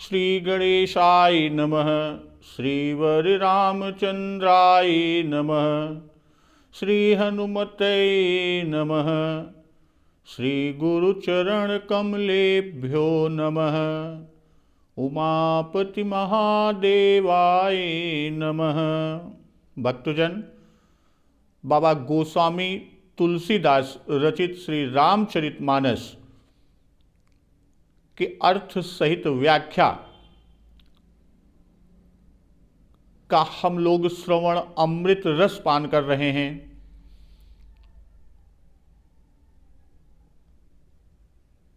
श्री गणेशाय नमः। श्री वररामचंद्राय नमः। श्री हनुमते नमः। श्री गुरुचरण कमलेभ्यो नमः। उमापति महादेवाय नमः। भक्तजन, बाबा गोस्वामी तुलसीदास रचित श्री रामचरितमानस के अर्थ सहित व्याख्या का हम लोग श्रवण अमृत रस पान कर रहे हैं।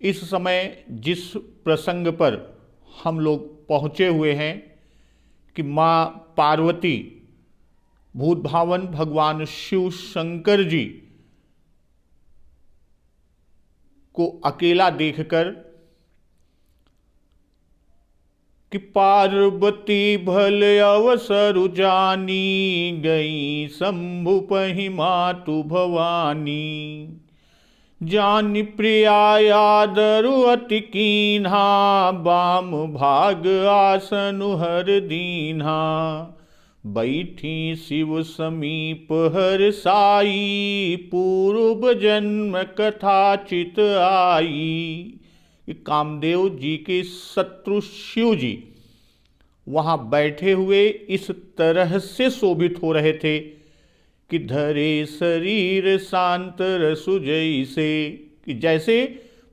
इस समय जिस प्रसंग पर हम लोग पहुँचे हुए हैं कि माँ पार्वती भूत भावन भगवान शिव शंकर जी को अकेला देखकर कि पार्वती भल अवसर जानी गई शंभु पहि मातु भवानी जानि प्रियादरु अति कीन्हा बाम भाग आसनु हर दीन्हा बैठी शिव समीप हर साई पूर्व जन्म कथा चित आई। कामदेव जी के शत्रु शिव जी वहाँ बैठे हुए इस तरह से शोभित हो रहे थे कि धरे शरीर शांत रसु जैसे, कि जैसे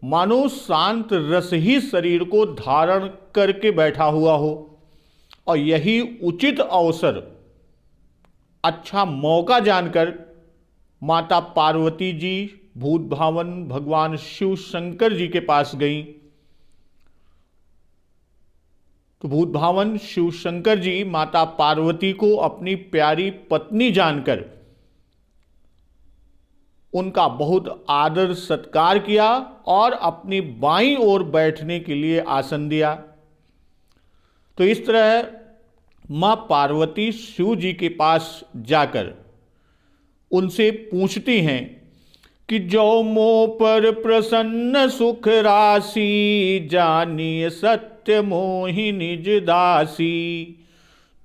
मानो शांत रस ही शरीर को धारण करके बैठा हुआ हो। और यही उचित अवसर, अच्छा मौका जानकर माता पार्वती जी भूत भावन भगवान शिव शंकर जी के पास गई। तो भूत भावन शिव शंकर जी माता पार्वती को अपनी प्यारी पत्नी जानकर उनका बहुत आदर सत्कार किया और अपनी बाईं ओर बैठने के लिए आसन दिया। तो इस तरह मां पार्वती शिव जी के पास जाकर उनसे पूछती हैं कि जो मोह पर प्रसन्न सुख राशि जानिए सत्य मोहि निज दासी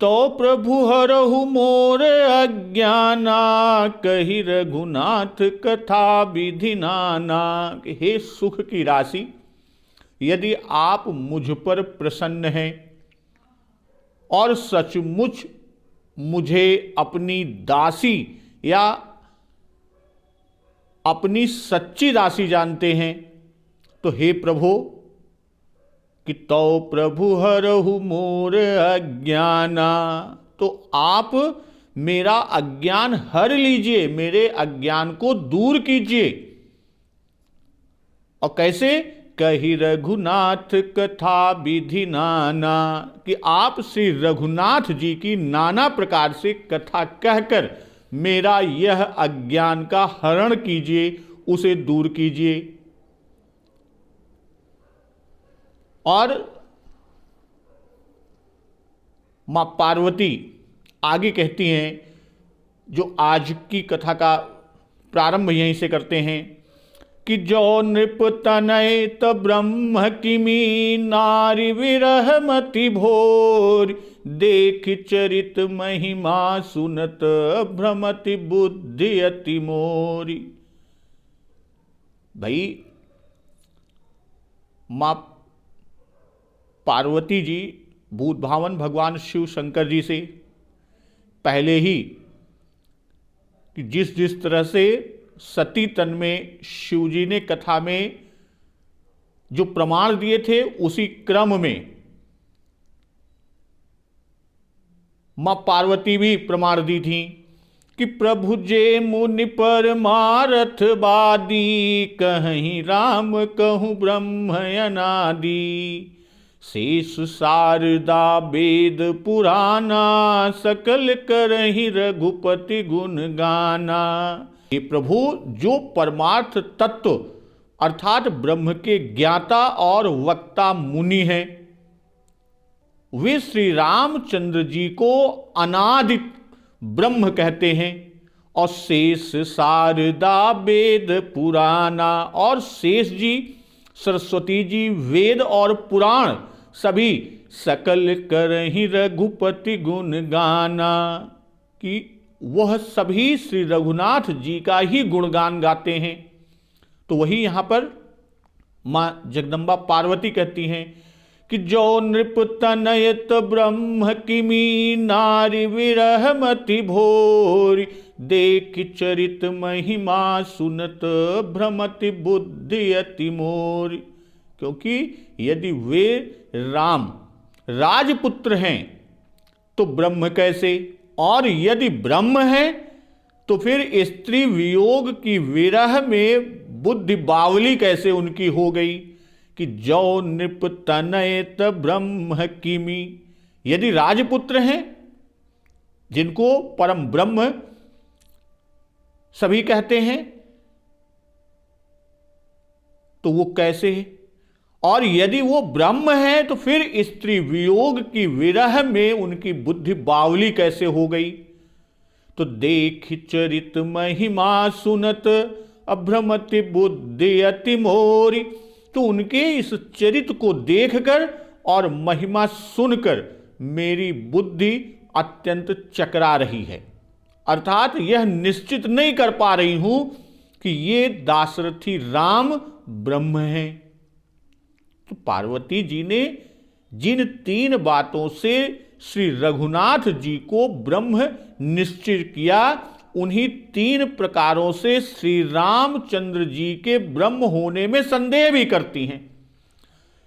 तो प्रभु हरहु मोर अज्ञाना कहि रघुनाथ कथा विधि नाना। हे सुख की राशि, यदि आप मुझ पर प्रसन्न हैं और सचमुच मुझे अपनी दासी या अपनी सच्ची दासी जानते हैं, तो हे प्रभु कि तो प्रभु हरहु मोर अज्ञाना, तो आप मेरा अज्ञान हर लीजिए, मेरे अज्ञान को दूर कीजिए। और कैसे? कहि रघुनाथ कथा विधि नाना, कि आप श्री रघुनाथ जी की नाना प्रकार से कथा कहकर मेरा यह अज्ञान का हरण कीजिए, उसे दूर कीजिए। और मां पार्वती आगे कहती हैं, जो आज की कथा का प्रारंभ यहीं से करते हैं कि जो नृप तनय त ब्रह्म किमी नारी विरह मति भोर देख चरित महिमा सुनत भ्रमति बुद्धि अति मोरी। भाई, मां पार्वती जी भूत भावन भगवान शिव शंकर जी से पहले ही कि जिस तरह से सती तन में शिव जी ने कथा में जो प्रमाण दिए थे, उसी क्रम में मां पार्वती भी प्रमाण दी थी कि प्रभु जे मुनि पर मारथ बादी कहीं राम कहूँ ब्रह्म अनादि शेष शारदा वेद पुराना सकल करहि रघुपति गुण गाना। ये प्रभु जो परमार्थ तत्व अर्थात ब्रह्म के ज्ञाता और वक्ता मुनि हैं, वे श्री रामचंद्र जी को अनादि ब्रह्म कहते हैं। और शेष शारदा वेद पुराना, और शेष जी सरस्वती जी वेद और पुराण सभी सकल करहि रघुपति गुण गाना, कि वह सभी श्री रघुनाथ जी का ही गुणगान गाते हैं। तो वही यहां पर मां जगदम्बा पार्वती कहती हैं कि जो नृप तनयत ब्रह्म किमी, नारी विरह मति भोरी, देख चरित महिमा सुनत भ्रमति बुद्धि अति मोरी। क्योंकि यदि वे राम राजपुत्र हैं तो ब्रह्म कैसे, और यदि ब्रह्म है तो फिर स्त्री वियोग की विरह में बुद्धि बावली कैसे उनकी हो गई। कि जो नृप तनयत ब्रह्म किमी, यदि राजपुत्र हैं जिनको परम ब्रह्म सभी कहते हैं तो वो कैसे है, और यदि वो ब्रह्म है तो फिर स्त्री वियोग की विरह में उनकी बुद्धि बावली कैसे हो गई। तो देख चरित महिमा सुनत अभ्रमति बुद्धि अति मोरी, तो उनके इस चरित को देखकर और महिमा सुनकर मेरी बुद्धि अत्यंत चकरा रही है, अर्थात यह निश्चित नहीं कर पा रही हूं कि ये दाशरथी राम ब्रह्म हैं। तो पार्वती जी ने जिन 3 बातों से श्री रघुनाथ जी को ब्रह्म निश्चित किया, उन्हीं 3 प्रकारों से श्री रामचंद्र जी के ब्रह्म होने में संदेह भी करती हैं।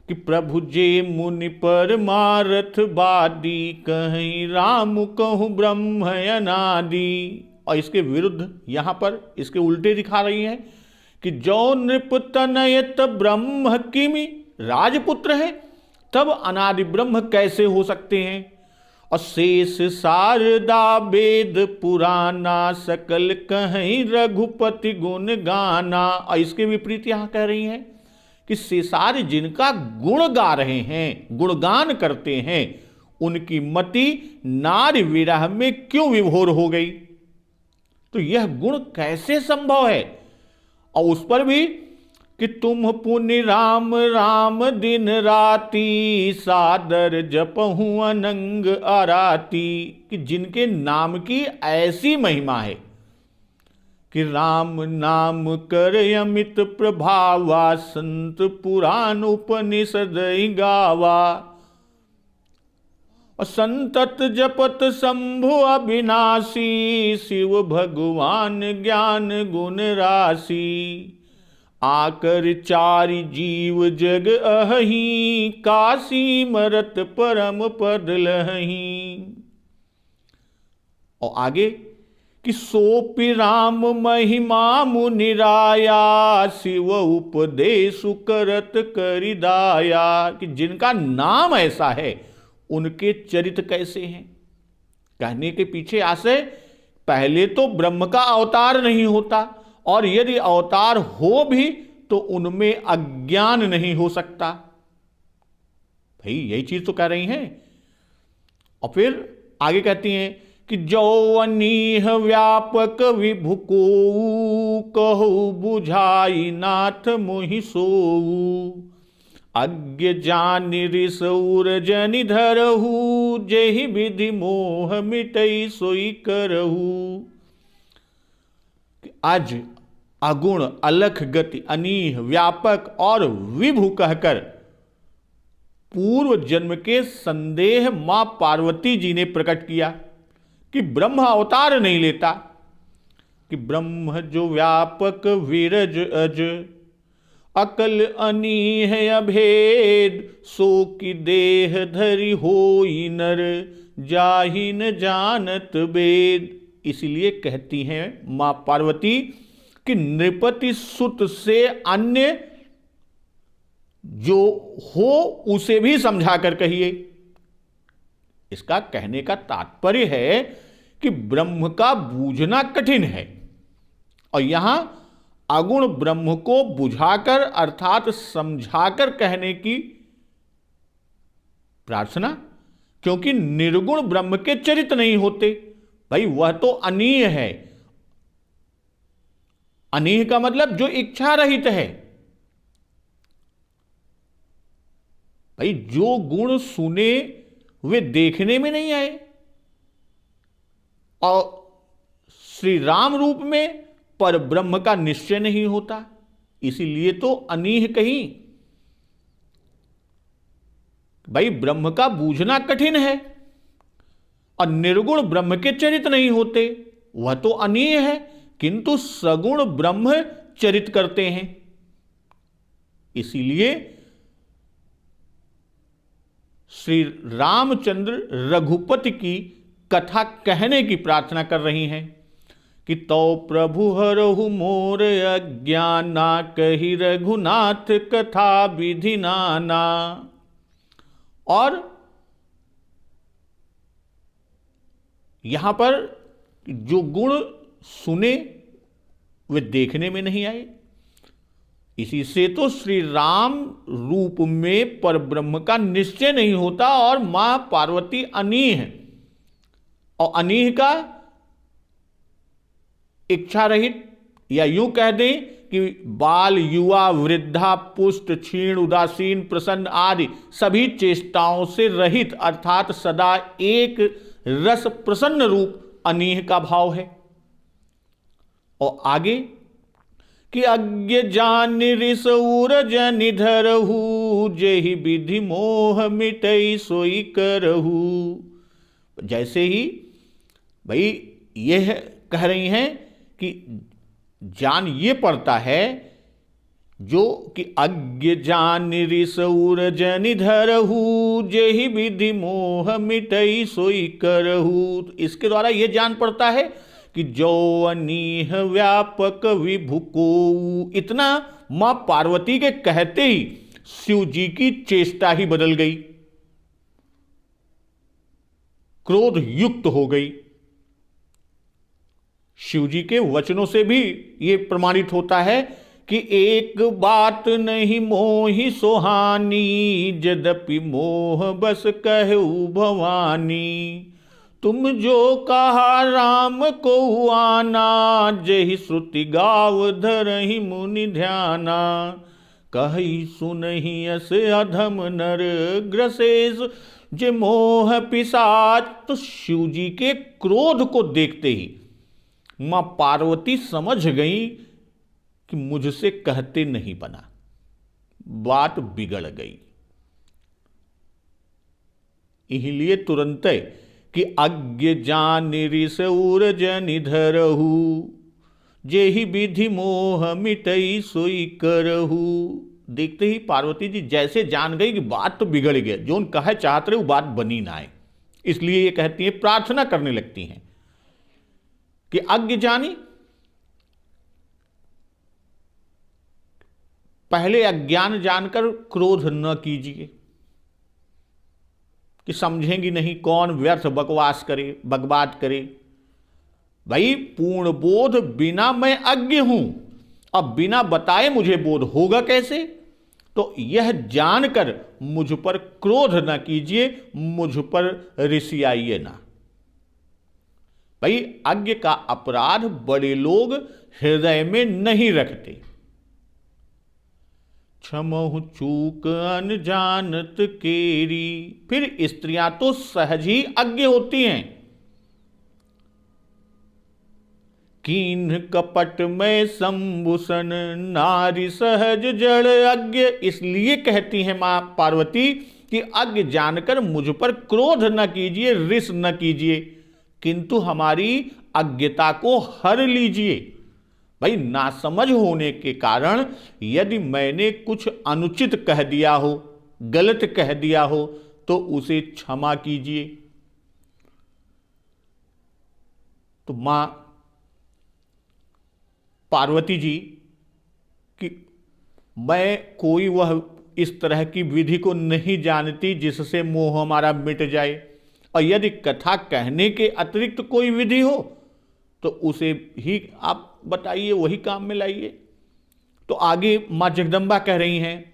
कि प्रभु जे मुनि पर मारथ बादी, कहीं राम कहूं ब्रह्म अनादि। और इसके विरुद्ध यहां पर इसके उल्टे दिखा रही हैं कि जो नृप तनयत ब्रह्म किमी, राजपुत्र है तब अनादि ब्रह्म कैसे हो सकते हैं। और शेष शारदा वेद पुराना, सकल कहीं रघुपति गुण गाना। और इसके विपरीत यहां कह रही हैं कि शेषार जिनका गुण गा रहे हैं, गुणगान करते हैं, उनकी मति नारी विरह में क्यों विभोर हो गई। तो यह गुण कैसे संभव है। और उस पर भी कि तुम पुनि राम राम दिन राती, सादर जपहूं अनंग आराती। कि जिनके नाम की ऐसी महिमा है कि राम नाम कर अमित प्रभावा, संत पुराण उपनिषद गावा। और संतत जपत शंभु अविनाशी, शिव भगवान ज्ञान गुण राशि। आकर चारि जीव जग अहि, काशी मरत परम पद लहि। और आगे कि सोपि राम महिमा मुनिराया, शिव उपदेश करत करिदाया। कि जिनका नाम ऐसा है उनके चरित्र कैसे हैं। कहने के पीछे आशय, पहले तो ब्रह्म का अवतार नहीं होता, और यदि अवतार हो भी तो उनमें अज्ञान नहीं हो सकता। भाई यही चीज तो कह रही हैं। और फिर आगे कहती हैं कि जो अनीह व्यापक विभु को, कहु बुझाई नाथ मोहि सोऊ। अज्ञ जान ऋषौर जनि धरहु, जेहि विधि मोह मिटई सोई करहु। आज अगुण अलख गति अनीह व्यापक और विभु कहकर पूर्व जन्म के संदेह मां पार्वती जी ने प्रकट किया कि ब्रह्म अवतार नहीं लेता। कि ब्रह्म जो व्यापक विरज अज, अकल अनीह अभेद। सो की देह धरि होई नर, जाहि न जानत वेद। इसलिए कहती हैं मां पार्वती कि नृपति सुत से अन्य जो हो उसे भी समझा कर कहिए। इसका कहने का तात्पर्य है कि ब्रह्म का बूझना कठिन है, और यहां अगुण ब्रह्म को बुझाकर अर्थात समझाकर कहने की प्रार्थना, क्योंकि निर्गुण ब्रह्म के चरित्र नहीं होते। भाई वह तो अनीय है। अनीय का मतलब जो इच्छा रहित है। भाई जो गुण सुने वे देखने में नहीं आए, और श्री राम रूप में पर ब्रह्म का निश्चय नहीं होता, इसीलिए तो अनीह कहीं। भाई ब्रह्म का बूझना कठिन है, और निर्गुण ब्रह्म के चरित नहीं होते, वह तो अनीय है, किंतु सगुण ब्रह्म चरित करते हैं। इसीलिए श्री रामचंद्र रघुपति की कथा कहने की प्रार्थना कर रही हैं कि तो प्रभु हरहु मोर अज्ञाना, कही रघुनाथ कथा विधि नाना। और यहां पर जो गुण सुने वे देखने में नहीं आए, इसी से तो श्री राम रूप में परब्रह्म का निश्चय नहीं होता, और मां पार्वती अनीह है, और अनीह का इच्छा रहित, या यूं कह दें कि बाल युवा वृद्धा पुष्ट क्षीण उदासीन प्रसन्न आदि सभी चेष्टाओं से रहित, अर्थात सदा एक रस प्रसन्न रूप अनीह का भाव है। और आगे कि अज्ञ जान रिस उरज निधरहु, जेहि विधि मोह मिटई सोई करहु। जैसे ही भाई यह कह रही हैं कि जान ये पड़ता है जो कि अज्ञ जान रिस उरज निधरहु, जेहि विधि मोह मिटई सोई करहु। इसके द्वारा यह जान पड़ता है कि जो अनीह व्यापक विभु को, इतना मां पार्वती के कहते ही शिव जी की चेष्टा ही बदल गई, क्रोध युक्त हो गई। शिव जी के वचनों से भी यह प्रमाणित होता है कि एक बात नहीं मोहि सोहानी, यद्यपि मोह बस कहु भवानी। तुम जो कहा राम को आना, जहि श्रुति गाव धरहि मुनि ध्याना। कहि सुनहि अस अधम नर ग्रसेस, जे मोह पिशाच। तो शिव जी के क्रोध को देखते ही मां पार्वती समझ गई कि मुझसे कहते नहीं बना, बात बिगड़ गई। इसलिए तुरंत कि अज्ञ जान रिस उरज निधरहु, जेहि विधि मोह मिटई सोई करहु। देखते ही पार्वती जी जैसे जान गई कि बात तो बिगड़ गई, जो उन कहे चाहते रहे वो बात बनी ना आए, इसलिए ये कहती है, प्रार्थना करने लगती हैं कि अज्ञ जानी, पहले अज्ञान जानकर क्रोध न कीजिए कि समझेंगी नहीं, कौन व्यर्थ बकवास करे, बकवाद करे। भाई पूर्ण बोध बिना मैं अज्ञ हूं, अब बिना बताए मुझे बोध होगा कैसे? तो यह जानकर मुझ पर क्रोध न कीजिए, मुझ पर ऋषियाइए ना। भाई अज्ञ का अपराध बड़े लोग हृदय में नहीं रखते। क्षमहु चूक अनजानत केरी। फिर स्त्रियां तो सहज ही अज्ञ होती हैं। कीन कपट में संभूषण, नारी सहज जड़ अज्ञ। इसलिए कहती हैं मां पार्वती कि अज्ञ जानकर मुझ पर क्रोध न कीजिए, रिस न कीजिए, किंतु हमारी अज्ञता को हर लीजिए। भाई नासमझ होने के कारण यदि मैंने कुछ अनुचित कह दिया हो, गलत कह दिया हो, तो उसे क्षमा कीजिए। तो मां पार्वती जी कि मैं कोई वह इस तरह की विधि को नहीं जानती जिससे मोह हमारा मिट जाए, और यदि कथा कहने के अतिरिक्त कोई विधि हो तो उसे ही आप बताइए, वही काम में लाइए। तो आगे मां जगदम्बा कह रही हैं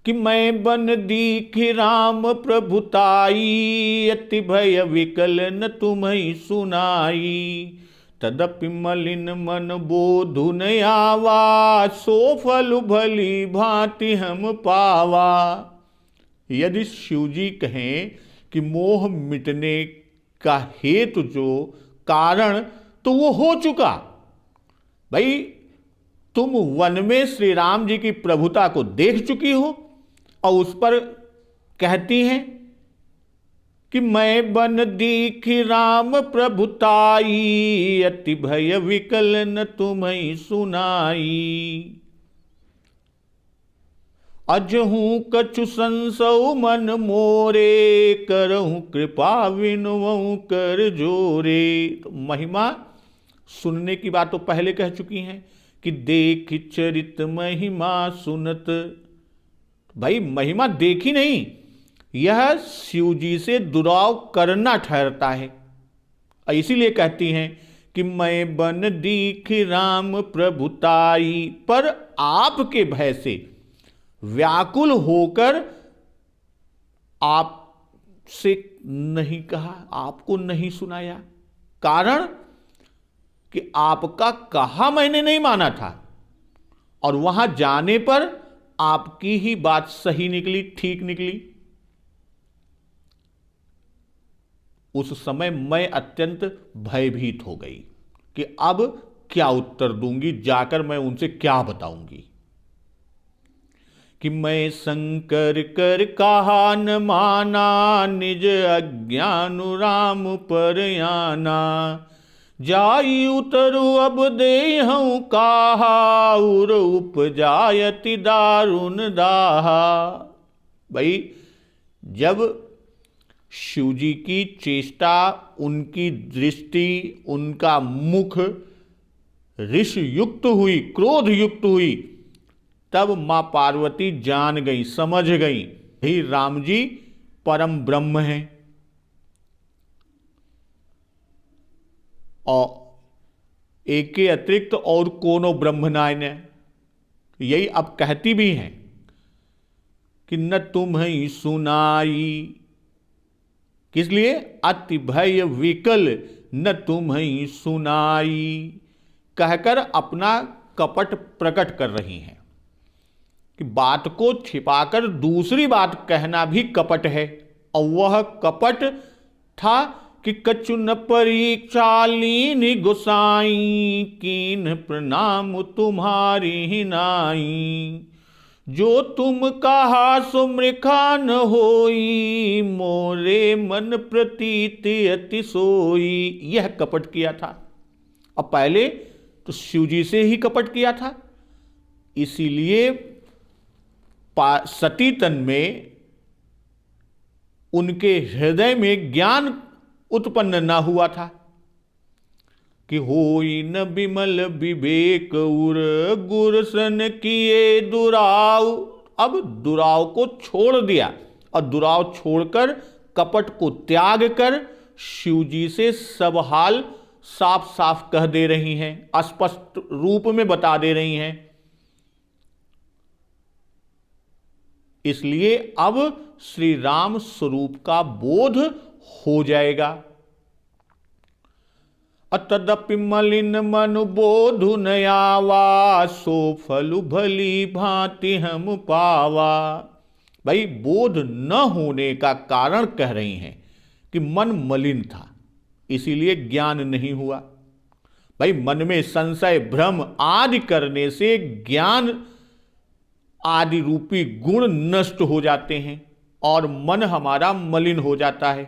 कि मैं बन दीखि राम प्रभुताई, अति भय विकल न तुम्हें सुनाई। तदपि मलिन मन बोधु न आवा, सो फल भली भांति हम पावा। यदि शिवजी कहें कि मोह मिटने का हेतु जो कारण, तो वो हो चुका। भाई तुम वन में श्री राम जी की प्रभुता को देख चुकी हो और उस पर कहती हैं कि मैं बन दीखी राम प्रभुताई, अति भय विकल न तुम्हें सुनाई। अजहूं कछु संसौ मन मोरे, करहूं कृपा विनवऊं कर जोरे। तो महिमा सुनने की बात तो पहले कह चुकी हैं कि देख चरित महिमा सुनत। भाई महिमा देखी नहीं, यह शिव जी से दुराव करना ठहरता है। इसीलिए कहती हैं कि मैं बन दीख राम प्रभुताई, पर आपके भय से व्याकुल होकर आपसे नहीं कहा, आपको नहीं सुनाया। कारण कि आपका कहा मैंने नहीं माना था, और वहां जाने पर आपकी ही बात सही निकली, ठीक निकली। उस समय मैं अत्यंत भयभीत हो गई कि अब क्या उत्तर दूंगी, जाकर मैं उनसे क्या बताऊंगी कि मैं शंकर कर कहा न माना, निज अज्ञान राम पर आना। जाई उतरु अब देहूं कहा, उर उपजायति दारुण दाहा। भाई जब शिवजी की चेष्टा, उनकी दृष्टि, उनका मुख ऋष युक्त हुई, क्रोध युक्त हुई, तब मां पार्वती जान गई, समझ गई ही राम जी परम ब्रह्म हैं। और एक के अतिरिक्त और कोनो ब्रह्म नायन है। यही अब कहती भी हैं कि न तुम्हें सुनाई, किस लिए? अति भय विकल न तुम्हें सुनाई, कहकर अपना कपट प्रकट कर रही हैं कि बात को छिपाकर दूसरी बात कहना भी कपट है। और वह कपट था कि कछु न परीक्षा लीन गोसाई, कीन प्रणाम तुम्हारी नाई। जो तुम कहा सो मृखा न होई, मोरे मन प्रतीत अति सोई। यह कपट किया था। अब पहले तो शिवजी से ही कपट किया था, इसीलिए सतीतन में उनके हृदय में ज्ञान उत्पन्न ना हुआ था कि होई न बिमल विवेक उर, गुरसन किए दुराव। अब दुराव को छोड़ दिया, और दुराव छोड़कर कपट को त्याग कर शिवजी से सब हाल साफ साफ कह दे रही हैं, स्पष्ट रूप में बता दे रही हैं। इसलिए अब श्री राम स्वरूप का बोध हो जाएगा। तदपि मलिन मन बोधु न आवा, सो फलु भली भांति हम पावा। भाई बोध न होने का कारण कह रही हैं कि मन मलिन था, इसीलिए ज्ञान नहीं हुआ। भाई मन में संशय भ्रम आदि करने से ज्ञान आदि रूपी गुण नष्ट हो जाते हैं और मन हमारा मलिन हो जाता है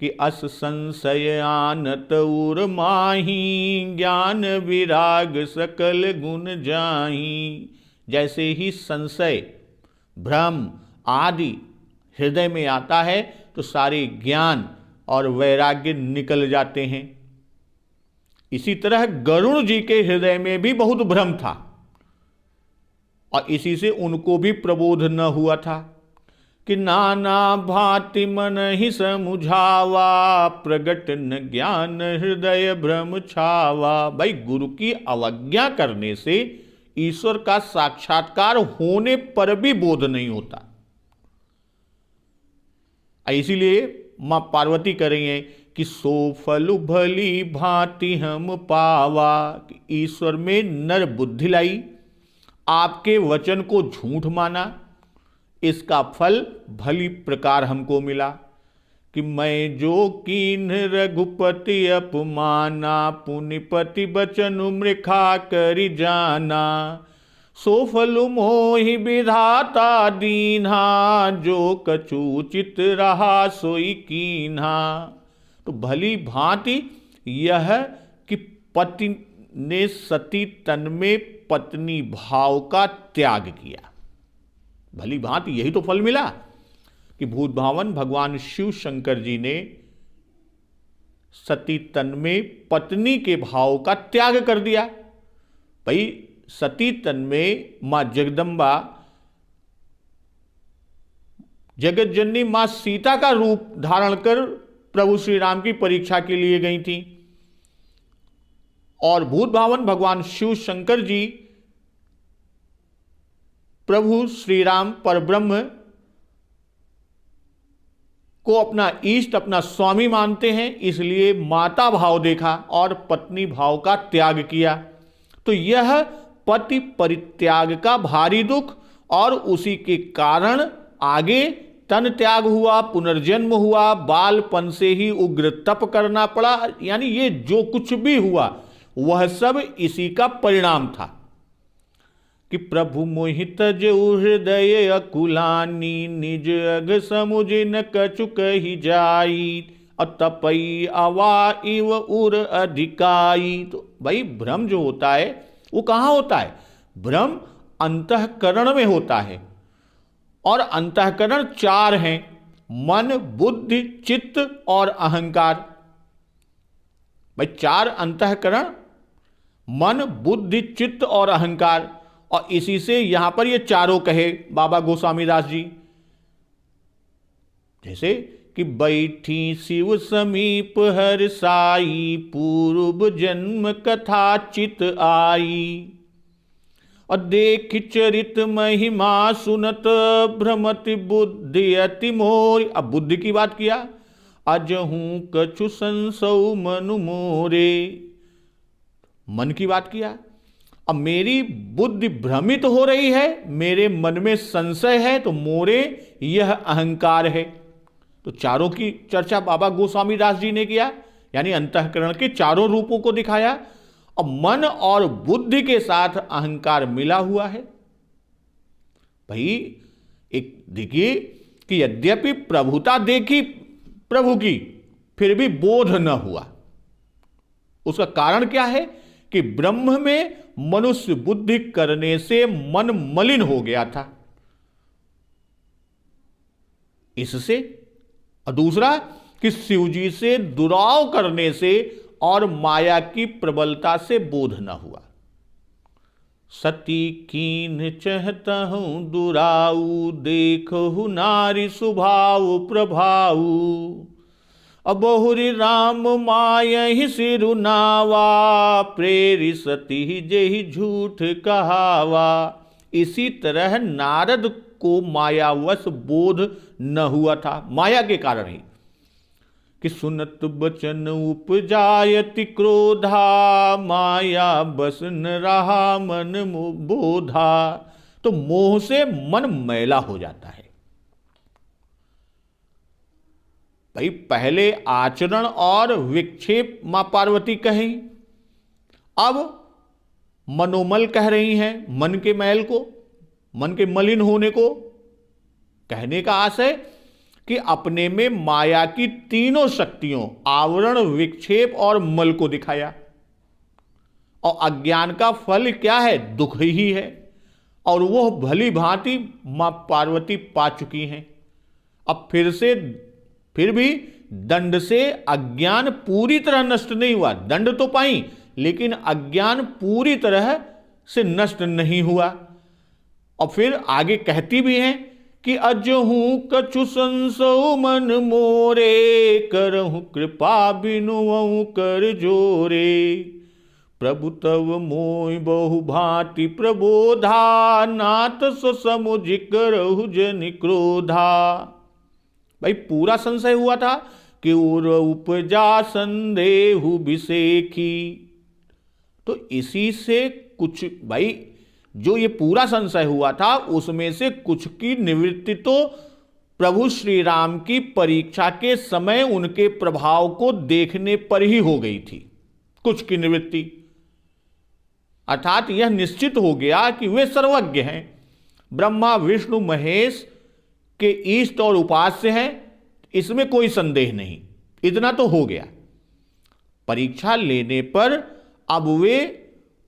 कि अस संशय आनत उर माही, ज्ञान विराग सकल गुण जाही। जैसे ही संशय भ्रम आदि हृदय में आता है तो सारे ज्ञान और वैराग्य निकल जाते हैं। इसी तरह गरुण जी के हृदय में भी बहुत भ्रम था और इसी से उनको भी प्रबोध न हुआ था कि नाना भांति मन ही समुझावा, प्रगट न ज्ञान हृदय भ्रम छावा। भाई गुरु की अवज्ञा करने से ईश्वर का साक्षात्कार होने पर भी बोध नहीं होता। इसीलिए मां पार्वती कह रही हैं कि सो फलु भली भांति हम पावा, कि ईश्वर में नर बुद्धि लाई, आपके वचन को झूठ माना, इसका फल भली प्रकार हमको मिला कि मैं जो कीन रघुपति अपमाना, पुनिपति बचन मृखा करि जाना, सो फल मोहि विधाता दीन्हा, जो कछु उचित रहा सोई कीन्हा। तो भली भांति यह कि पति ने सती तन में पत्नी भाव का त्याग किया, भली भांति यही तो फल मिला कि भूत भावन भगवान शिव शंकर जी ने सती तन में पत्नी के भाव का त्याग कर दिया। भाई सती तन में मां जगदम्बा जगत जननी मां सीता का रूप धारण कर प्रभु श्री राम की परीक्षा के लिए गई थी, और भूत भावन भगवान शिव शंकर जी प्रभु श्री राम परब्रह्म को अपना इष्ट, अपना स्वामी मानते हैं, इसलिए माता भाव देखा और पत्नी भाव का त्याग किया। तो यह पति परित्याग का भारी दुख, और उसी के कारण आगे तन त्याग हुआ, पुनर्जन्म हुआ, बालपन से ही उग्र तप करना पड़ा। यानी ये जो कुछ भी हुआ वह सब इसी का परिणाम था कि प्रभु मोहित जो हृदय अकुलानी, निज अग समुझ न कछु कहि जाई, अतपई अवा इव उर अधिकाई। तो भाई भ्रम जो होता है वो कहाँ होता है? भ्रम अंतःकरण में होता है, और अंतःकरण चार हैं, मन, बुद्धि, चित्त और अहंकार। भाई चार अंतःकरण, मन, बुद्धि, चित्त और अहंकार, और इसी से यहां पर ये चारों कहे बाबा गोस्वामी दास जी, जैसे कि बैठी शिव समीप हर साई, पूर्व जन्म कथा चित आई, और देख चरित महिमा सुनत, भ्रमति बुद्धि अति मोर। अब बुद्धि की बात किया, अजहूं कछु संसौ मनु मोरे, मन की बात किया, अब मेरी बुद्धि भ्रमित हो रही है, मेरे मन में संशय है, तो मोरे यह अहंकार है। तो चारों की चर्चा बाबा गोस्वामी दास जी ने किया, यानी अंतःकरण के चारों रूपों को दिखाया, और मन और बुद्धि के साथ अहंकार मिला हुआ है। भाई एक देखिए कि यद्यपि प्रभुता देखी प्रभु की, फिर भी बोध न हुआ। उसका कारण क्या है कि ब्रह्म में मनुष्य बुद्धि करने से मन मलिन हो गया था, इससे। और दूसरा कि शिवजी से दुराव करने से और माया की प्रबलता से बोध न हुआ। सती कीन चहता हूं दुराऊ, देखहु नारी सुभाव प्रभाऊ, बहुरी राम मायहि सिरुनावा, प्रेरि सती जेहि झूठ कहावा। इसी तरह नारद को मायावश बोध न हुआ था, माया के कारण ही, कि सुनत बचन उपजायति क्रोधा, माया बस न रहा मन बोधा। तो मोह से मन मैला हो जाता है। भाई पहले आचरण और विक्षेप मां पार्वती कहीं, अब मनोमल कह रही हैं, मन के मैल को, मन के मलिन होने को। कहने का आशय कि अपने में माया की तीनों शक्तियों, आवरण, विक्षेप और मल को दिखाया, और अज्ञान का फल क्या है? दुख ही है, और वह भली भांति मां पार्वती पा चुकी हैं। अब फिर भी दंड से अज्ञान पूरी तरह नष्ट नहीं हुआ। दंड तो पाई, लेकिन अज्ञान पूरी तरह से नष्ट नहीं हुआ। और फिर आगे कहती भी हैं कि अजहूं कछु संसौ मन मोरे, करहूं कृपा बिनुऔ कर जोरे, प्रभु तव मोहि बहु भांति प्रबोधा, नाथ सो समुझ करहु जनि क्रोधा। भाई पूरा संशय हुआ था कि उर उपजा संदेहु बिसेखी। तो इसी से कुछ भाई जो ये पूरा संशय हुआ था उसमें से कुछ की निवृत्ति तो प्रभु श्री राम की परीक्षा के समय उनके प्रभाव को देखने पर ही हो गई थी, कुछ की निवृत्ति। अर्थात यह निश्चित हो गया कि वे सर्वज्ञ हैं, ब्रह्मा विष्णु महेश के इष्ट और उपास्य हैं, इसमें कोई संदेह नहीं। इतना तो हो गया। परीक्षा लेने पर अब वे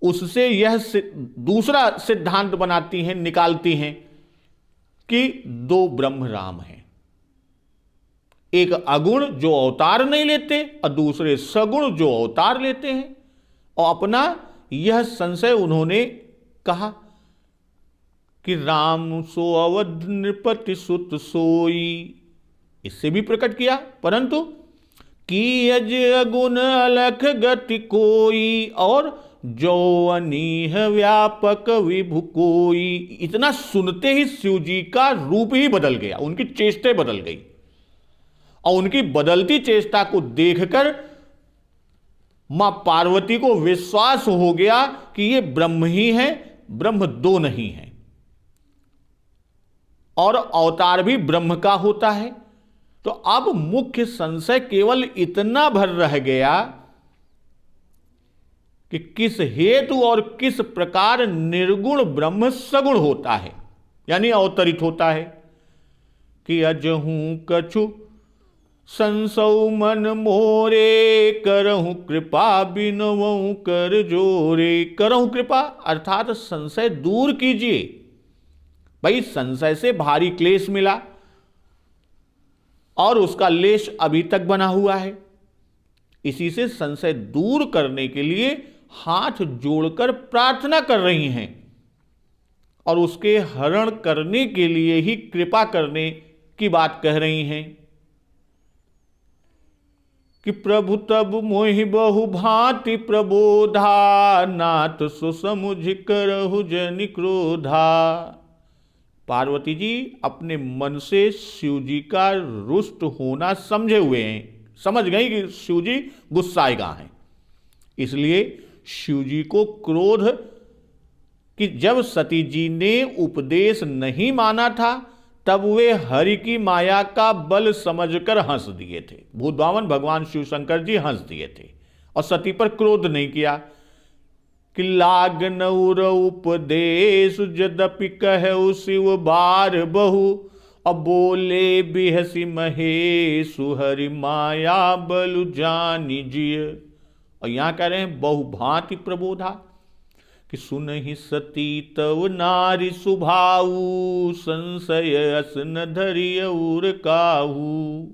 उससे यह दूसरा सिद्धांत बनाती हैं, निकालती हैं कि दो ब्रह्म राम हैं, एक अगुण जो अवतार नहीं लेते और दूसरे सगुण जो अवतार लेते हैं। और अपना यह संशय उन्होंने कहा कि राम सो अवध नृपति सुत सोई, इससे भी प्रकट किया। परंतु की अज अगुण अलख गति कोई, और जो अनीह व्यापक विभु कोई। इतना सुनते ही शिव जी का रूप ही बदल गया, उनकी चेष्टा बदल गई। और उनकी बदलती चेष्टा को देखकर मां पार्वती को विश्वास हो गया कि ये ब्रह्म ही है, ब्रह्म दो नहीं है, और अवतार भी ब्रह्म का होता है। तो अब मुख्य संशय केवल इतना भर रह गया कि किस हेतु और किस प्रकार निर्गुण ब्रह्म सगुण होता है, यानी अवतरित होता है। कि अजहूं कछु संसौ मन मोरे, करहूं कृपा बिनवऊं कर जोरे। करहूं कृपा अर्थात संशय दूर कीजिए। भाई संशय से भारी क्लेश मिला और उसका लेश अभी तक बना हुआ है। इसी से संशय दूर करने के लिए हाथ जोड़कर प्रार्थना कर रही हैं और उसके हरण करने के लिए ही कृपा करने की बात कह रही हैं कि प्रभु तब मोहि बहु भांति प्रबोधा, नाथ सो समुझ करहु जनि क्रोधा। पार्वती जी अपने मन से शिव जी का रुष्ट होना समझे हुए हैं, समझ गई कि शिव जी गुस्साएगा हैं। इसलिए शिव जी को क्रोध कि जब सती जी ने उपदेश नहीं माना था तब वे हरि की माया का बल समझकर हंस दिए थे। भूतभावन भगवान शिव शंकर जी हंस दिए थे और सती पर क्रोध नहीं किया कि लाग नौर उपदेश यद्यपि कहु शिव बार बहु, अब बोले बिहसी महेशु हरि माया बलु जानी जिय। और यहां कह रहे हैं बहुभांति प्रबोधा कि सुनहि सती तव नारी सुभाऊ, संशय अस न धरिय उर काहू।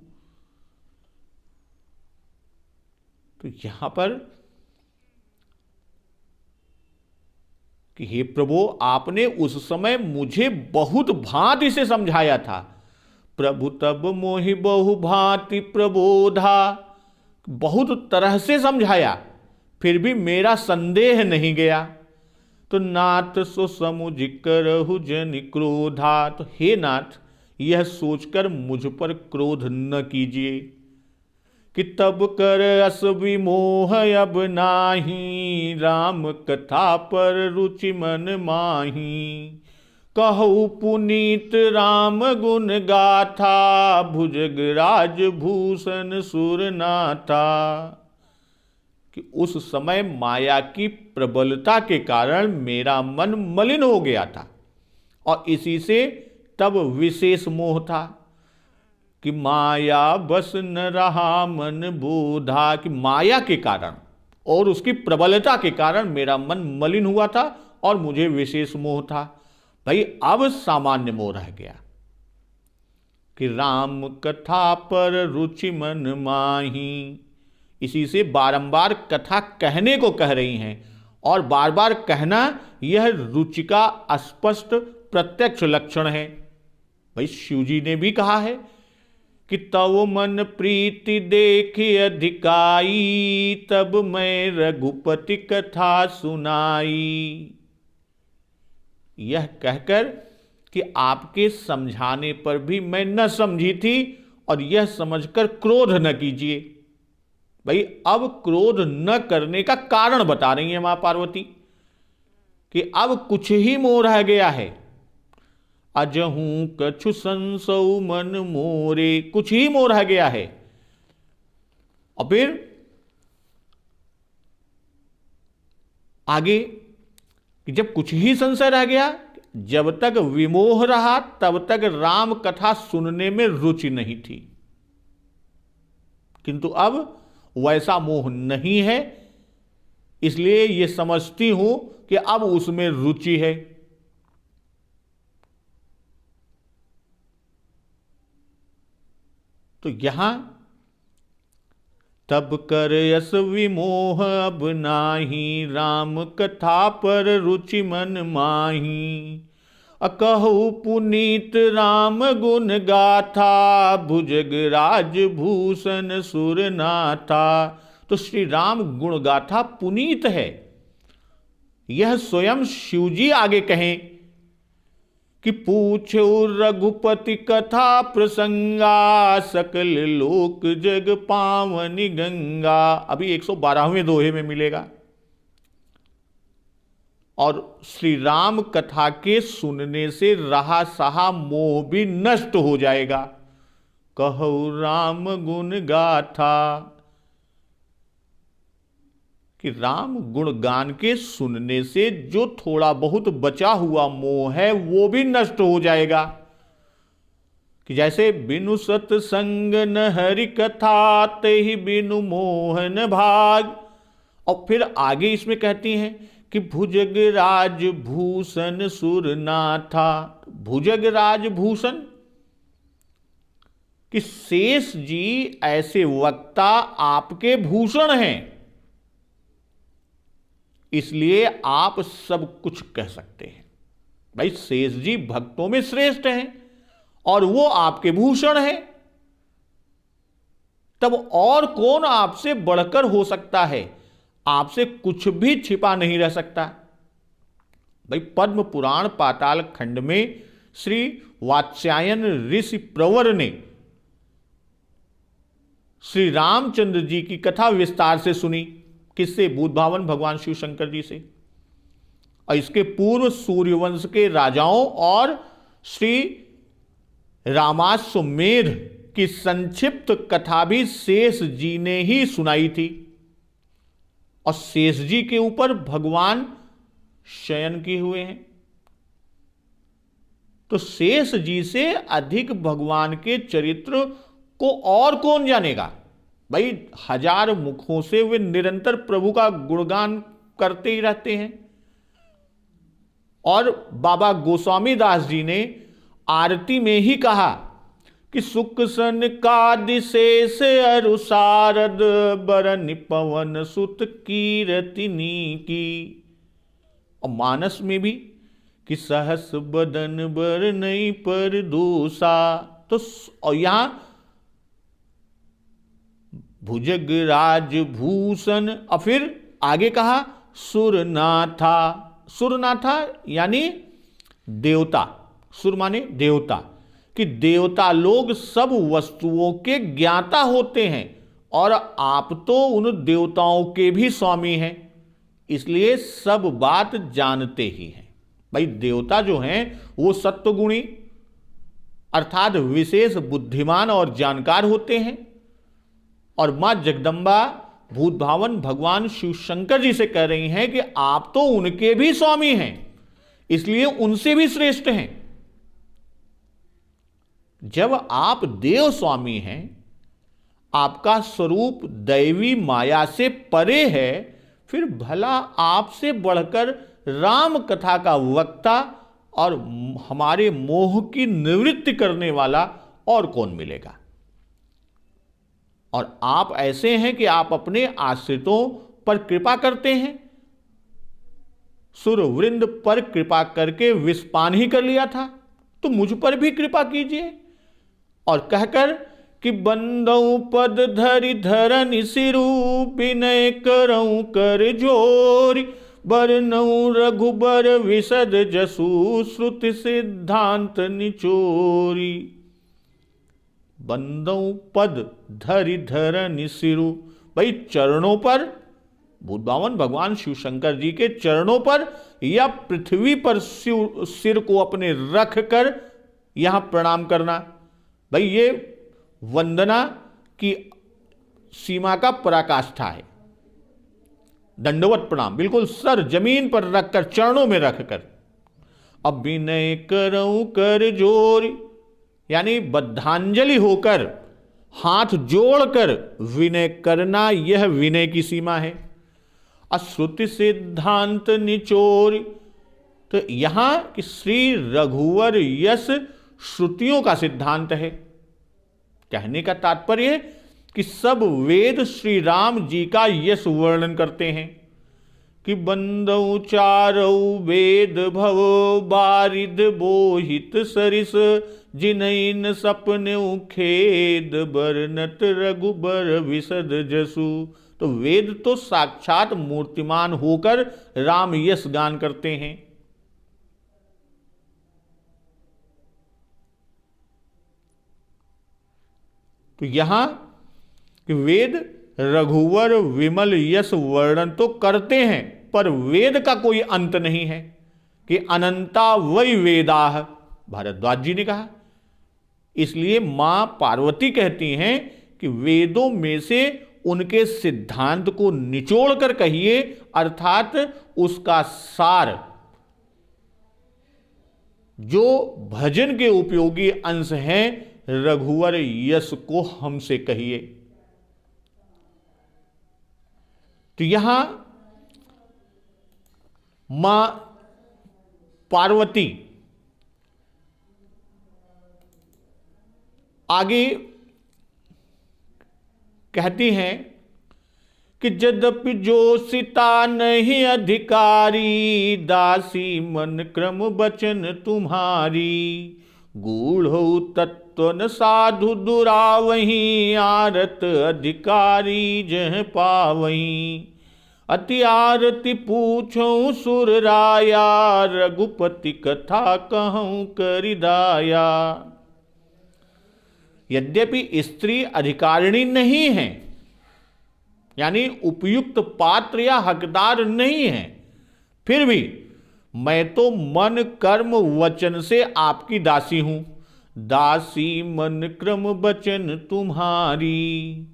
तो यहां पर कि हे प्रभु आपने उस समय मुझे बहुत भांति से समझाया था। प्रभु तब मोहि बहु भांति प्रबोधा, बहुत तरह से समझाया फिर भी मेरा संदेह नहीं गया। तो नाथ सो समुझ करहु जनि क्रोधा। तो हे नाथ यह सोचकर मुझ पर क्रोध न कीजिए कि तब कर अस विमोह अब नाही, राम कथा पर रुचि मन माही। कहु पुनीत राम गुण गाथा, भुजग राज भूषण सुरनाथा। कि उस समय माया की प्रबलता के कारण मेरा मन मलिन हो गया था और इसी से तब विशेष मोह था कि माया बस न रहा मन बोधा। कि माया के कारण और उसकी प्रबलता के कारण मेरा मन मलिन हुआ था और मुझे विशेष मोह था। भाई अब सामान्य मोह रह गया कि राम कथा पर रुचि मन माही। इसी से बारंबार कथा कहने को कह रही हैं और बार बार कहना यह रुचि का स्पष्ट प्रत्यक्ष लक्षण है। भाई शिव जी ने भी कहा है कि तव मन प्रीति देखी अधिकाई, तब मैं रघुपति कथा सुनाई। यह कहकर कि आपके समझाने पर भी मैं न समझी थी और यह समझकर क्रोध न कीजिए। भाई अब क्रोध न करने का कारण बता रही है मां पार्वती कि अब कुछ ही मोह रह गया है। अजहूं कछु संसौ मन मोरे, कुछ ही मोह रह गया है। और फिर आगे कि जब कुछ ही संशय रह गया, जब तक विमोह रहा तब तक राम कथा सुनने में रुचि नहीं थी, किंतु अब वैसा मोह नहीं है, इसलिए यह समझती हूं कि अब उसमें रुचि है। तो यहां तब कर यस विमोह अब नाही, राम कथा पर रुचि मन माही। अकहु पुनीत राम गुण गाथा, भुजग राज भूषण सुर नाथा। तो श्री राम गुण गाथा पुनीत है, यह स्वयं शिवजी आगे कहें कि पूछो रघुपति कथा प्रसंगा, सकल लोक जग पावनी गंगा। अभी 112वें दोहे में मिलेगा। और श्री राम कथा के सुनने से रहा सहा मोह भी नष्ट हो जाएगा। कहो राम गुण गाथा, कि राम गुणगान के सुनने से जो थोड़ा बहुत बचा हुआ मोह है वो भी नष्ट हो जाएगा। कि जैसे बिनु सत्संग न हरि कथा, तेहि बिनु मोहन भाग। और फिर आगे इसमें कहती हैं कि भुजग राज भूषण सुर नाथा। भुजग राज भूषण, कि शेष जी ऐसे वक्ता आपके भूषण हैं, इसलिए आप सब कुछ कह सकते हैं। भाई शेष जी भक्तों में श्रेष्ठ हैं और वो आपके भूषण हैं, तब और कौन आपसे बढ़कर हो सकता है? आपसे कुछ भी छिपा नहीं रह सकता। भाई पद्म पुराण पाताल खंड में श्री वात्स्यायन ऋषि प्रवर ने श्री रामचंद्र जी की कथा विस्तार से सुनी। किससे? बुद्धभावन भगवान शिव शंकर जी से। और इसके पूर्व सूर्यवंश के राजाओं और श्री रामाश्वमेध की संक्षिप्त कथा भी शेष जी ने ही सुनाई थी। और शेष जी के ऊपर भगवान शयन किए हुए हैं। तो शेष जी से अधिक भगवान के चरित्र को और कौन जानेगा? भाई 1000 मुखों से वे निरंतर प्रभु का गुणगान करते ही रहते हैं। और बाबा गोस्वामी दास जी ने आरती में ही कहा कि सुख सन का दिशेष अरु सारद, बरन पवन सुत कीरतिनी की। और मानस में भी कि सहस बदन बर नहीं पर दोसा। तो और यहां भुजग राज भूषण, और फिर आगे कहा सुरनाथा। सुरनाथा यानी देवता। सुर माने देवता, कि देवता लोग सब वस्तुओं के ज्ञाता होते हैं और आप तो उन देवताओं के भी स्वामी हैं, इसलिए सब बात जानते ही हैं। भाई देवता जो हैं वो सत्वगुणी अर्थात विशेष बुद्धिमान और जानकार होते हैं। और मां जगदम्बा भूतभावन भगवान शिव शंकर जी से कह रही हैं कि आप तो उनके भी स्वामी हैं, इसलिए उनसे भी श्रेष्ठ हैं। जब आप देव स्वामी हैं, आपका स्वरूप दैवी माया से परे है, फिर भला आपसे बढ़कर राम कथा का वक्ता और हमारे मोह की निवृत्ति करने वाला और कौन मिलेगा? और आप ऐसे हैं कि आप अपने आश्रितों पर कृपा करते हैं। सुरवृंद पर कृपा करके विषपान ही कर लिया था, तो मुझ पर भी कृपा कीजिए। और कहकर कि बंदऊ पद धरि धरन सिरु, विनय करऊं कर जोरी, बरनऊ रघुबर विशद जसु, श्रुति सिद्धांत निचोरी। बंदऊ पद धरि धरन सिरु, भाई चरणों पर, भूतभावन भगवान शिव शंकर जी के चरणों पर या पृथ्वी पर सिर को अपने रख कर यहां प्रणाम करना। भाई ये वंदना की सीमा का पराकाष्ठा है। दंडवत प्रणाम, बिल्कुल सर जमीन पर रखकर, चरणों में रखकर। अब विनय करऊं कर जोर, यानी बद्धांजलि होकर हाथ जोड़कर विनय करना, यह विनय की सीमा है। अश्रुति सिद्धांत निचोर, तो यहां कि श्री रघुवर यश श्रुतियों का सिद्धांत है। कहने का तात्पर्य कि सब वेद श्री राम जी का यश वर्णन करते हैं कि बंदौ चारौ वेद भव बारिद बोहित सरिस जिनैन सपने खेद बरनत रघुबर विशद जसु। तो वेद तो साक्षात मूर्तिमान होकर राम यश गान करते हैं। तो यहां कि वेद रघुवर विमल यश वर्णन तो करते हैं, पर वेद का कोई अंत नहीं है कि अनंता वै वेदाः, भारद्वाज जी ने कहा। इसलिए मां पार्वती कहती हैं कि वेदों में से उनके सिद्धांत को निचोड़ कर कहिए, अर्थात उसका सार, जो भजन के उपयोगी अंश हैं, रघुवर यश को हमसे कहिए। तो यहां मां पार्वती आगे कहती हैं कि यद्यपि जो सीता नहीं अधिकारी, दासी मन क्रम बचन तुम्हारी, गूढ़ तत्व न साधु दुरावहीं, आरत अधिकारी जह पावहीं। अति आरती पूछूं सुर राया, रघुपति कथा कहूं करिदाया। यद्यपि स्त्री अधिकारिणी नहीं है, यानी उपयुक्त पात्र या हकदार नहीं है, फिर भी मैं तो मन कर्म वचन से आपकी दासी हूं। दासी मन क्रम वचन तुम्हारी,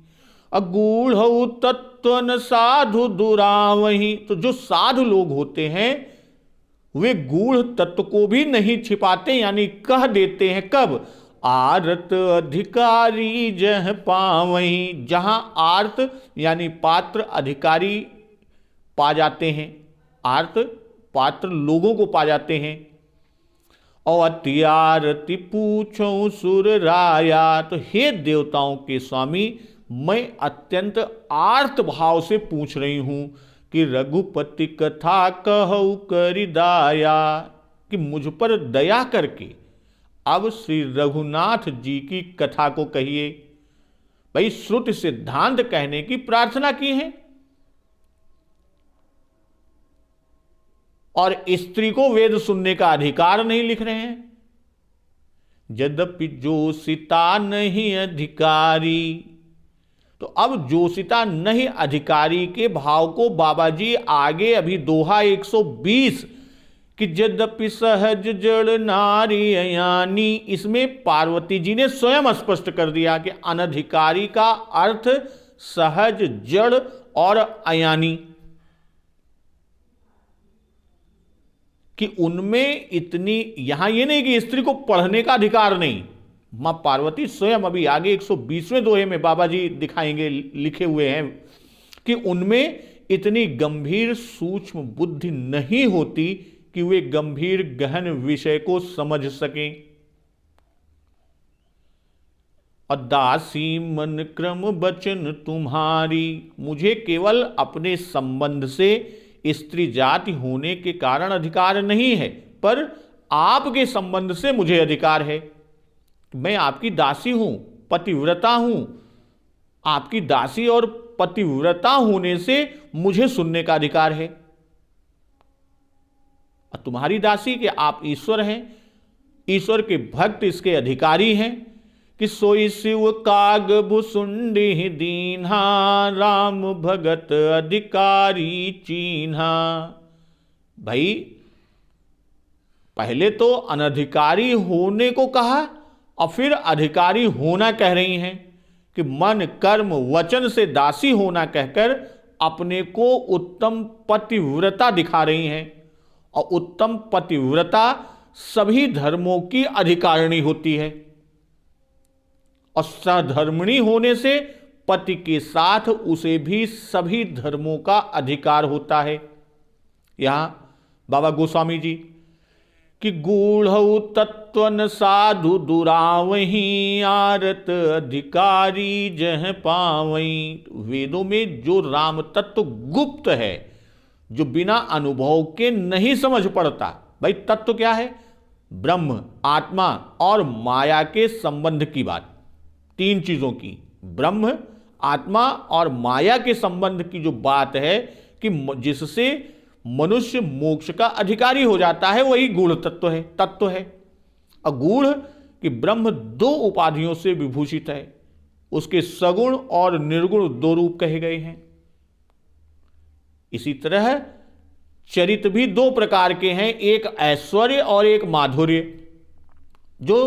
अगूढ़ तत्व न साधु दुरावहीं। तो जो साधु लोग होते हैं वे गूढ़ तत्व को भी नहीं छिपाते, यानी कह देते हैं। कब? आरत अधिकारी जह पावहीं, जहां आर्त यानी पात्र अधिकारी पा जाते हैं, आर्त पात्र लोगों को पा जाते हैं। और अति आरती पूछो सुर राया, तो हे देवताओं के स्वामी, मैं अत्यंत आर्त भाव से पूछ रही हूं कि रघुपति कथा कहु करिदाया, कि मुझ पर दया करके अब श्री रघुनाथ जी की कथा को कहिए। भाई श्रुति सिद्धांत कहने की प्रार्थना की है, और स्त्री को वेद सुनने का अधिकार नहीं लिख रहे हैं। यद्यपि जोशिता नहीं अधिकारी, तो अब जोशिता नहीं अधिकारी के भाव को बाबा जी आगे अभी दोहा 120 कि यद्यपि सहज जड़ नारी अयानी, इसमें पार्वती जी ने स्वयं स्पष्ट कर दिया कि अनधिकारी का अर्थ सहज जड़ और अयानी, कि उनमें इतनी, यहां ये नहीं कि स्त्री को पढ़ने का अधिकार नहीं। मां पार्वती स्वयं अभी आगे 120वें दोहे में बाबा जी दिखाएंगे, लिखे हुए हैं कि उनमें इतनी गंभीर सूक्ष्म बुद्धि नहीं होती कि वे गंभीर गहन विषय को समझ सकें। अदासी मन क्रम बचन तुम्हारी, मुझे केवल अपने संबंध से स्त्री जाति होने के कारण अधिकार नहीं है, पर आपके संबंध से मुझे अधिकार है। मैं आपकी दासी हूं, पतिव्रता हूं। आपकी दासी और पतिव्रता होने से मुझे सुनने का अधिकार है। तुम्हारी दासी कि आप ईश्वर हैं, ईश्वर के भक्त इसके अधिकारी हैं कि सोई शिव काग भुसुंडी दीन्हा, राम भगत अधिकारी चीन्हा। भाई पहले तो अनधिकारी होने को कहा और फिर अधिकारी होना कह रही हैं कि मन कर्म वचन से दासी होना कहकर अपने को उत्तम पतिव्रता दिखा रही हैं। और उत्तम पतिव्रता सभी धर्मों की अधिकारिणी होती है और सधर्मिणी होने से पति के साथ उसे भी सभी धर्मों का अधिकार होता है। यहां बाबा गोस्वामी जी कि गूढ़ तत्वन साधु दुरावही आरत अधिकारी जह पावई। वेदों में जो राम तत्व गुप्त है, जो बिना अनुभव के नहीं समझ पड़ता। भाई तत्व क्या है? ब्रह्म, आत्मा और माया के संबंध की बात, तीन चीजों की, ब्रह्म, आत्मा और माया के संबंध की जो बात है कि जिससे मनुष्य मोक्ष का अधिकारी हो जाता है, वही गूढ़ तत्व है। अगूढ़ कि ब्रह्म दो उपाधियों से विभूषित है, उसके सगुण और निर्गुण दो रूप कहे गए हैं। इसी तरह चरित भी दो प्रकार के हैं, एक ऐश्वर्य और एक माधुर्य। जो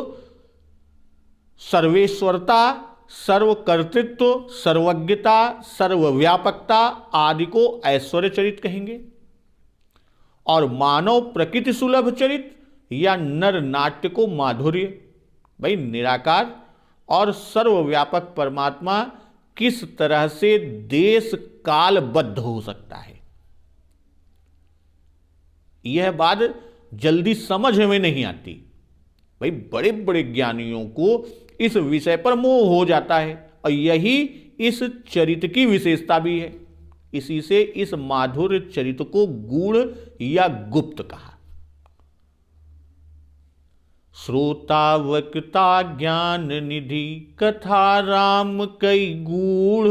सर्वेश्वरता, सर्वकर्तृत्व, सर्वज्ञता, सर्वव्यापकता आदि को ऐश्वर्य चरित कहेंगे, और मानव प्रकृति सुलभ चरित या नर नाट्य को माधुर्य। भाई निराकार और सर्वव्यापक परमात्मा किस तरह से देश कालबद्ध हो सकता है, यह बात जल्दी समझ में नहीं आती। भाई बड़े बड़े ज्ञानियों को इस विषय पर मोह हो जाता है, और यही इस चरित्र की विशेषता भी है। इसी से इस माधुर्य चरित्र को गूढ़ या गुप्त कहा। श्रोता वक्ता ज्ञान निधि कथा राम कई गूढ़।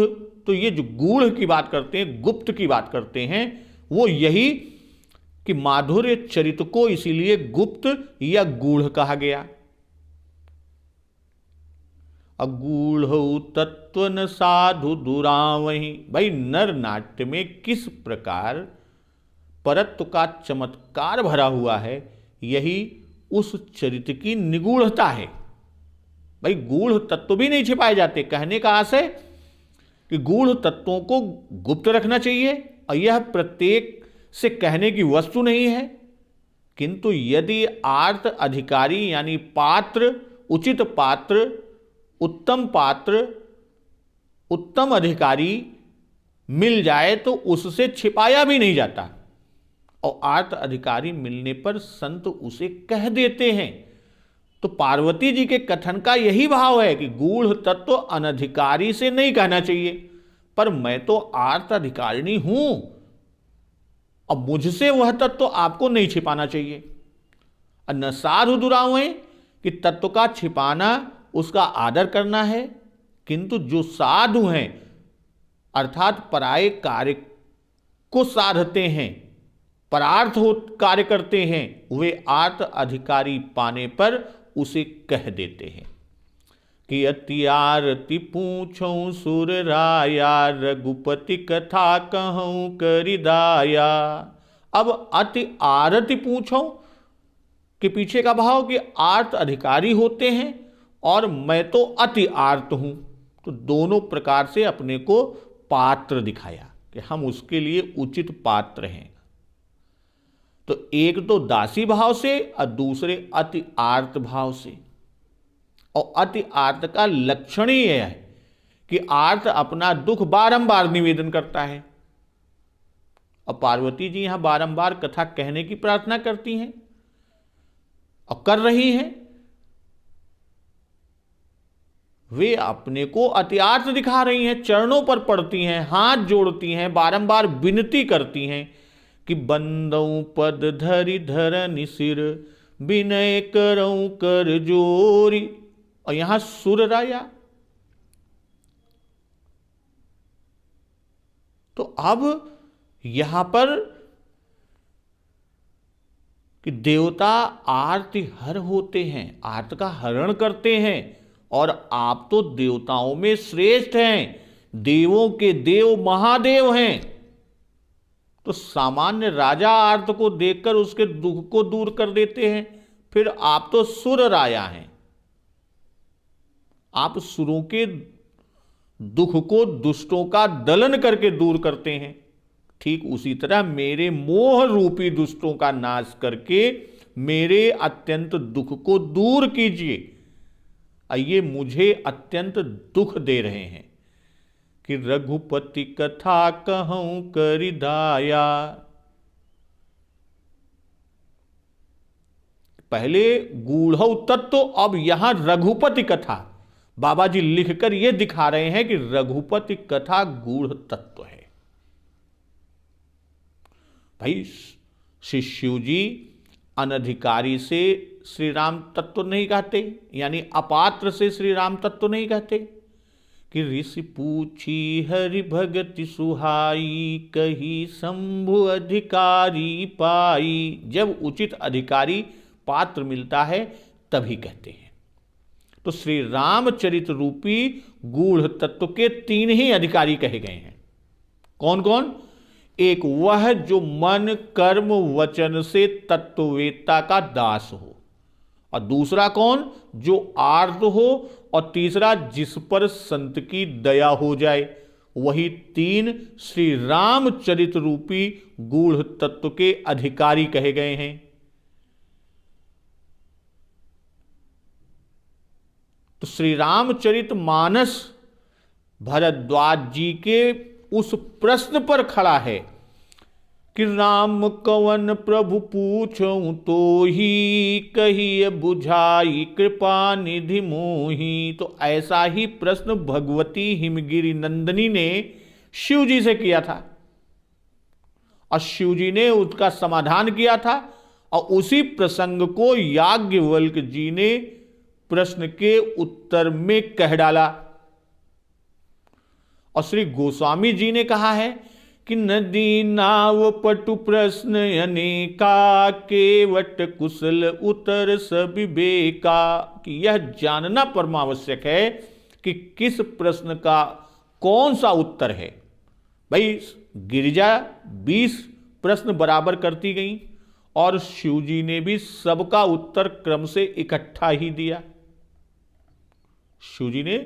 तो ये जो गूढ़ की बात करते हैं, गुप्त की बात करते हैं, वो यही कि माधुर्य चरित्र को इसीलिए गुप्त या गूढ़ कहा गया। अगूढ़ तत्व न साधु दुरावही। भाई नर नाट्य में किस प्रकार परत्व का चमत्कार भरा हुआ है, यही उस चरित्र की निगूढ़ता है। भाई गूढ़ तत्व भी नहीं छिपाए जाते। कहने का आशय कि गूढ़ तत्वों को गुप्त रखना चाहिए, और यह प्रत्येक से कहने की वस्तु नहीं है। किंतु यदि आर्त अधिकारी यानी पात्र, उचित पात्र, उत्तम पात्र, उत्तम अधिकारी मिल जाए तो उससे छिपाया भी नहीं जाता, और आर्त अधिकारी मिलने पर संत उसे कह देते हैं। तो पार्वती जी के कथन का यही भाव है कि गूढ़ तत्व अनधिकारी से नहीं कहना चाहिए, पर मैं तो आर्त अधिकारिणी हूं, अब मुझसे वह तत्व आपको नहीं छिपाना चाहिए। न साधु दुरावे कि तत्व का छिपाना उसका आदर करना है, किंतु जो साधु हैं अर्थात पराये कार्य को साधते हैं, परार्थ हो कार्य करते हैं, वे आर्त अधिकारी पाने पर उसे कह देते हैं कि अति आरती पूछूं सुर राया, रघुपति कथा कहूं करिदाया। अब अति आरती पूछूं के पीछे का भाव कि आर्त अधिकारी होते हैं और मैं तो अति आर्त हूं, तो दोनों प्रकार से अपने को पात्र दिखाया कि हम उसके लिए उचित पात्र हैं। तो एक तो दासी भाव से और दूसरे अति आर्त भाव से। और अति आर्त का लक्षण ही यह है कि आर्त अपना दुख बारंबार निवेदन करता है, और पार्वती जी यहां बारंबार कथा कहने की प्रार्थना करती हैं और कर रही हैं। वे अपने को अति आर्त दिखा रही हैं, चरणों पर पड़ती हैं, हाथ जोड़ती हैं, बारंबार विनती करती हैं कि बंदऊ पद धरि धरनि सिर, विनय करऊं कर जोरी। और यहां सुर राया, तो अब यहां पर कि देवता आरती हर होते हैं, आर्त का हरण करते हैं, और आप तो देवताओं में श्रेष्ठ हैं, देवों के देव महादेव हैं। तो सामान्य राजा आर्त को देखकर उसके दुख को दूर कर देते हैं, फिर आप तो सुर राया हैं, आप सुरों के दुख को दुष्टों का दलन करके दूर करते हैं। ठीक उसी तरह मेरे मोह रूपी दुष्टों का नाश करके मेरे अत्यंत दुख को दूर कीजिए। ये मुझे अत्यंत दुख दे रहे हैं कि रघुपति कथा कहूं करिदाया। पहले गूढ़ तत्व, अब यहां रघुपति कथा बाबा जी लिखकर यह दिखा रहे हैं कि रघुपति कथा गूढ़ तत्व है। भाई श्री शिव जी अनधिकारी से श्री राम तत्व नहीं कहते, यानी अपात्र से श्री राम तत्व नहीं कहते कि ऋषि पूछी हरि भगति सुहाई कही शंभु अधिकारी पाई। जब उचित अधिकारी पात्र मिलता है तभी कहते हैं। तो श्री रामचरित रूपी गूढ़ तत्व के 3 ही अधिकारी कहे गए हैं। कौन कौन? एक वह जो मन कर्म वचन से तत्ववेत्ता का दास हो, और दूसरा कौन? जो आर्त हो, और तीसरा जिस पर संत की दया हो जाए। वही 3 श्री रामचरित रूपी गूढ़ तत्व के अधिकारी कहे गए हैं। तो श्री रामचरित मानस भरद्वाज जी के उस प्रश्न पर खड़ा है कि राम कवन प्रभु पूछूं तो ही कहिए बुझाई कृपा निधि मोही। तो ऐसा ही प्रश्न भगवती हिमगिरी नंदिनी ने शिव जी से किया था, और शिव जी ने उसका समाधान किया था, और उसी प्रसंग को याज्ञवल्क्य जी ने प्रश्न के उत्तर में कह डाला। और श्री गोस्वामी जी ने कहा है कि नदी नाव पटु प्रश्न अनेका केवट कुशल उत्तर सविवेका। कि यह जानना परमावश्यक है कि किस प्रश्न का कौन सा उत्तर है। भाई गिरिजा 20 प्रश्न बराबर करती गई, और शिव जी ने भी सबका उत्तर क्रम से इकट्ठा ही दिया। शिव जी ने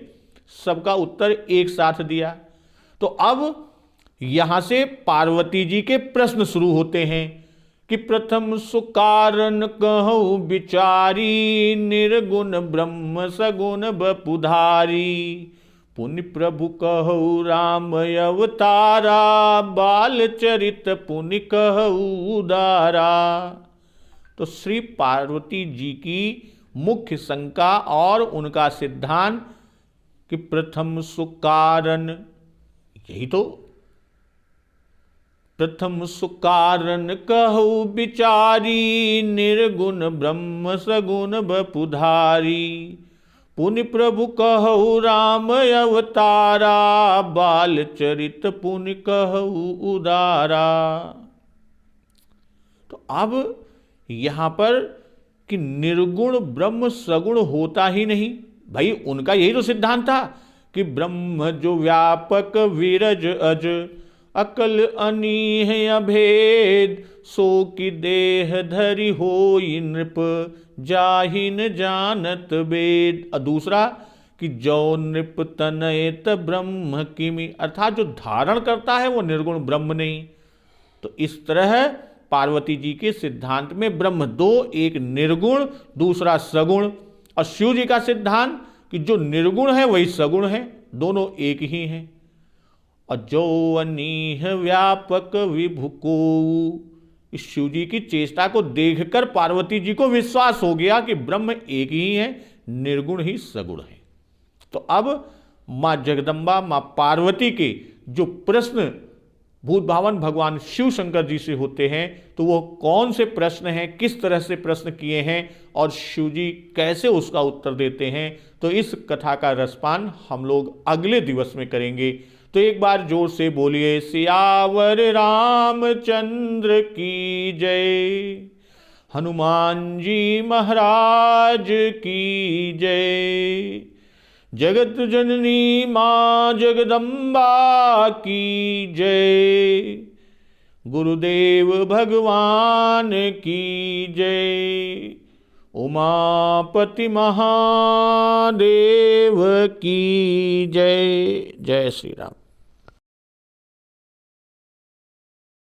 सबका उत्तर एक साथ दिया। तो अब यहां से पार्वती जी के प्रश्न शुरू होते हैं कि प्रथम सुकारण कहूं विचारी निर्गुण ब्रह्म सगुण बपुधारी पुण्य प्रभु कहु राम अवतारा बाल चरित पुण्य कहु उदारा। तो श्री पार्वती जी की मुख्य शंका और उनका सिद्धांत कि प्रथम सुकारण, यही तो प्रथम सुकारण कहु विचारी निर्गुण ब्रह्म सगुण बपुधारी पुण्य प्रभु कहु राम अवतारा बाल चरित पुण्य कहु उदारा। तो अब यहां पर कि निर्गुण ब्रह्म सगुण होता ही नहीं। भाई उनका यही तो सिद्धांत था कि ब्रह्म जो व्यापक विरज अज अकल अनीह अभेद सो की देह धरि होई नृप जाहि न जानत वेद। और दूसरा कि जो नृप तनयत ब्रह्म किमि, अर्थात जो धारण करता है वो निर्गुण ब्रह्म नहीं। तो इस तरह पार्वती जी के सिद्धांत में ब्रह्म 2, एक निर्गुण दूसरा सगुण। और शिव जी का सिद्धांत कि जो निर्गुण है वही सगुण है, दोनों एक ही हैं। और जो अनीह व्यापक विभु को, इस शिव जी की चेष्टा को देखकर पार्वती जी को विश्वास हो गया कि ब्रह्म एक ही है, निर्गुण ही सगुण है। तो अब मां जगदम्बा मां पार्वती के जो प्रश्न भूत भावन भगवान शिव शंकर जी से होते हैं, तो वो कौन से प्रश्न हैं, किस तरह से प्रश्न किए हैं और शिव जी कैसे उसका उत्तर देते हैं, तो इस कथा का रसपान हम लोग अगले दिवस में करेंगे। तो एक बार जोर से बोलिए सियावर रामचंद्र की जय, हनुमान जी महाराज की जय, जगत जननी मां जगदम्बा की जय, गुरुदेव भगवान की जय। उमापति महादेव की जय। जय श्री राम।